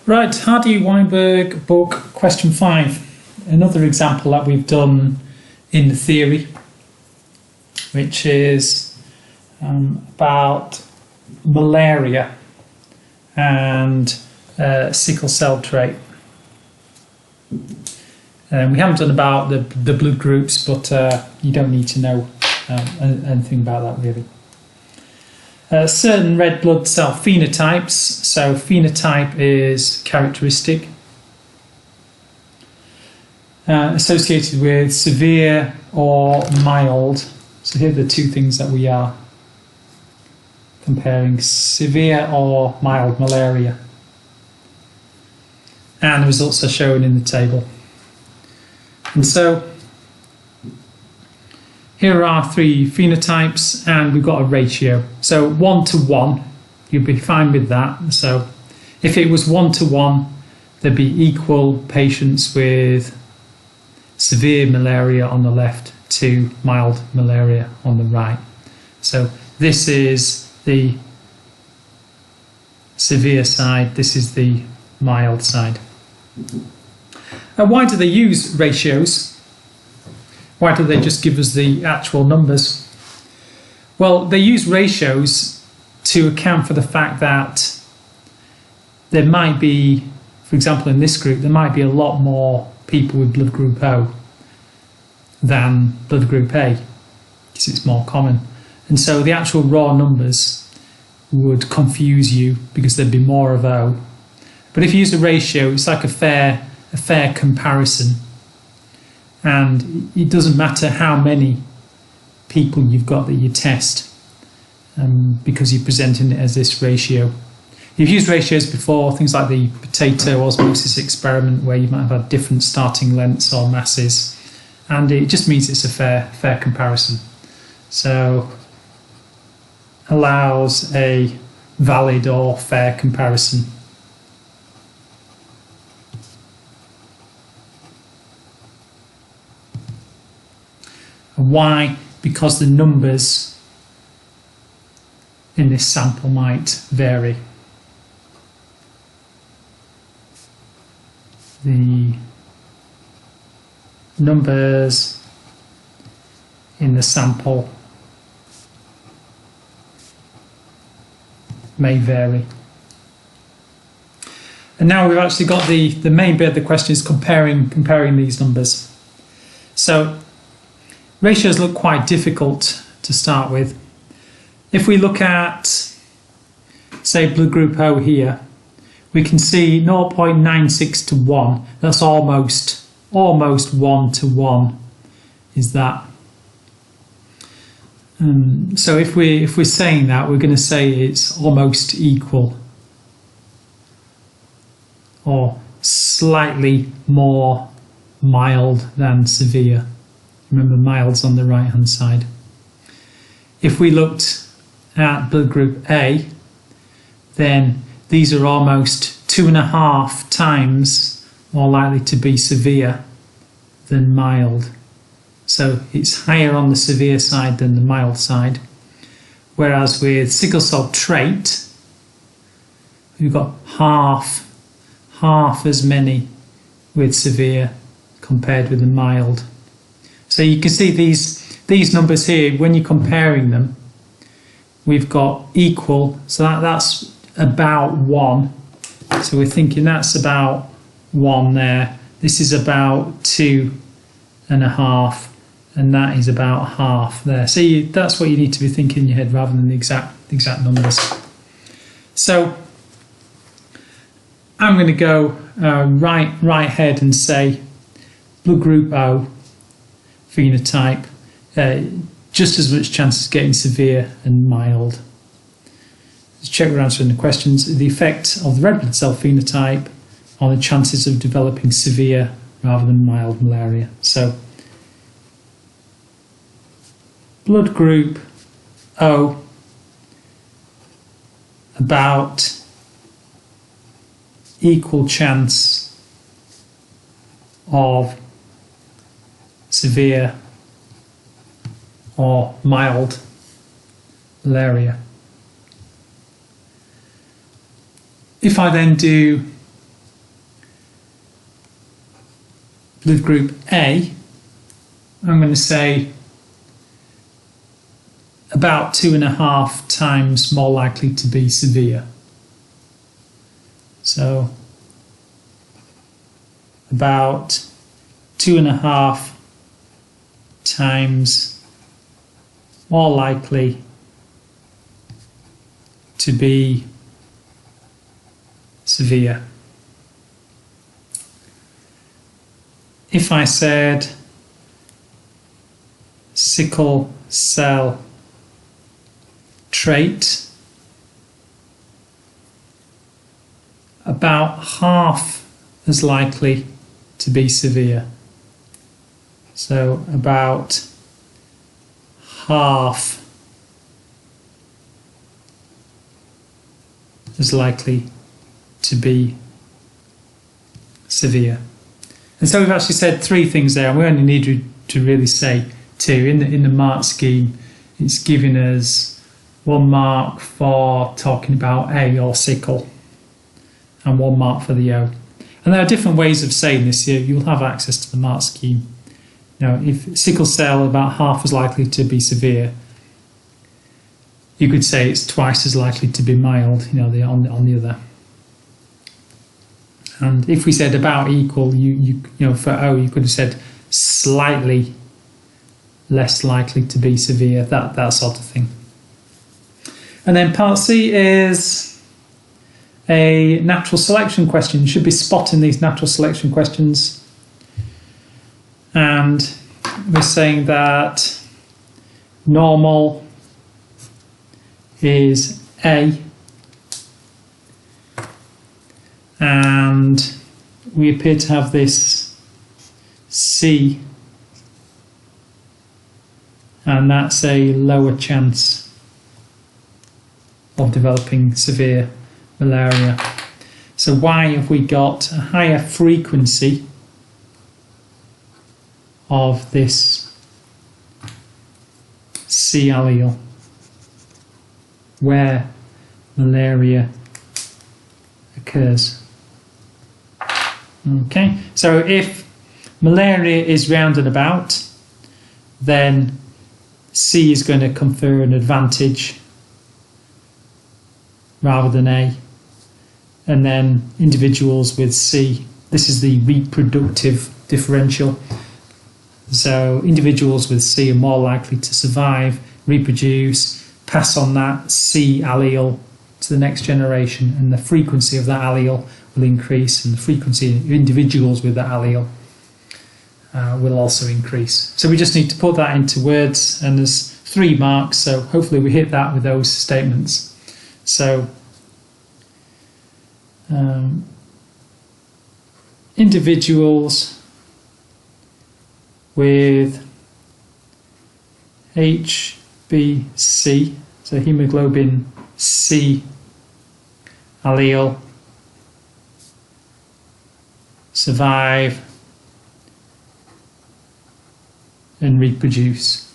Right, Hardy Weinberg book question 5. Another example that we've done in the theory, which is about malaria and sickle cell trait. We haven't done about the blood groups, but you don't need to know anything about that really. Certain red blood cell phenotypes. So phenotype is characteristic associated with severe or mild. So here are the two things that we are comparing: severe or mild malaria. And the results are shown in the table. And so here are 3 phenotypes, and we've got a ratio. So 1 to 1, you'll be fine with that. So if it was 1 to 1, there'd be equal patients with severe malaria on the left to mild malaria on the right. So this is the severe side, this is the mild side. And why do they use ratios? Why don't they just give us the actual numbers? Well, they use ratios to account for the fact that there might be, for example in this group, there might be a lot more people with blood group O than blood group A, because it's more common. And so the actual raw numbers would confuse you because there'd be more of O. But if you use a ratio, it's like a fair comparison. And it doesn't matter how many people you've got that you test, because you're presenting it as this ratio. You've used ratios before, things like the potato osmosis experiment, where you might have had different starting lengths or masses, and it just means it's a fair comparison. So allows a valid or fair comparison. Why? Because the numbers in this sample might vary. The numbers in the sample may vary. And now we've actually got the main bit of the question is comparing these numbers. So ratios look quite difficult to start with. If we look at, say, blood group O here, we can see 0.96 to 1. That's almost 1 to 1 is that. So if we're saying that, we're going to say it's almost equal or slightly more mild than severe. Remember, mild's on the right hand side. If we looked at blood group A, then these are almost 2.5 times more likely to be severe than mild. So it's higher on the severe side than the mild side. Whereas with sickle cell trait, we've got half as many with severe compared with the mild. So you can see these numbers here, when you're comparing them, we've got equal, so that's about 1. So we're thinking that's about 1 there. This is about 2.5, and that is about half there. So that's what you need to be thinking in your head rather than the exact numbers. So I'm going to go right ahead and say blood group O phenotype, just as much chance as getting severe and mild. Let's check we're answering the questions. The effect of the red blood cell phenotype on the chances of developing severe rather than mild malaria. So blood group O, about equal chance of severe or mild malaria. If I then do with group A, I'm going to say about 2.5 times more likely to be severe. So about 2.5 times more likely to be severe. If I said sickle cell trait, about half as likely to be severe. So about half as likely to be severe. And so we've actually said 3 things there, and we only need to really say 2. In the mark scheme, it's giving us 1 mark for talking about A or sickle, and 1 mark for the O. And there are different ways of saying this here. You'll have access to the mark scheme. Now, if sickle cell about half as likely to be severe, you could say it's twice as likely to be mild, on the other. And if we said about equal, for O, you could have said slightly less likely to be severe, that sort of thing. And then part C is a natural selection question. You should be spotting these natural selection questions. And we're saying that normal is A, and we appear to have this C, and that's a lower chance of developing severe malaria. So why have we got a higher frequency of this C allele where malaria occurs? Okay, so if malaria is round and about, then C is going to confer an advantage rather than A. And then individuals with C, this is the reproductive differential. So individuals with C are more likely to survive, reproduce, pass on that C allele to the next generation, and the frequency of that allele will increase, and the frequency of individuals with that allele will also increase. So we just need to put that into words, and there's 3 marks, so hopefully we hit that with those statements. So individuals with HbC, so hemoglobin C allele, survive and reproduce.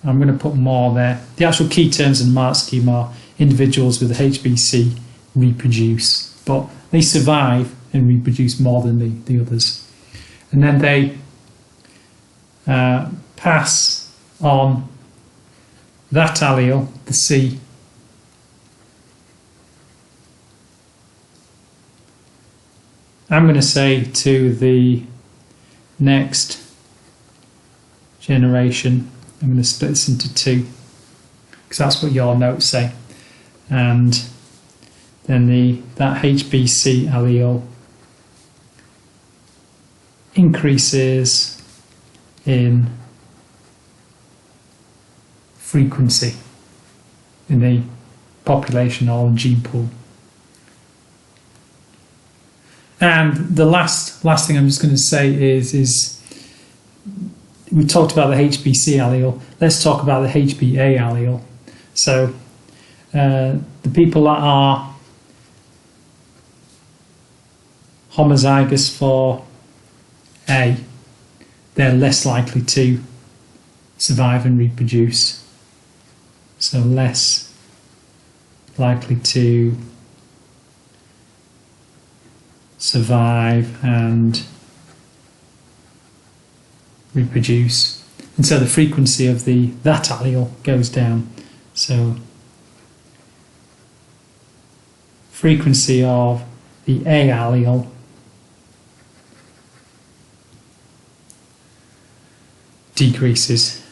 I'm going to put more there. The actual key terms in the mark scheme are individuals with HbC reproduce, but they survive and reproduce more than the others. And then they pass on that allele, the C, I'm going to say to the next generation. I'm going to split this into 2 because that's what your notes say. And then that HbC allele increases in frequency in the population or gene pool. And the last thing I'm just going to say is we talked about the HbC allele. Let's talk about the HbA allele. So the people that are homozygous for A, they're less likely to survive and reproduce. So less likely to survive and reproduce, and so the frequency of that allele goes down. So frequency of the A allele decreases.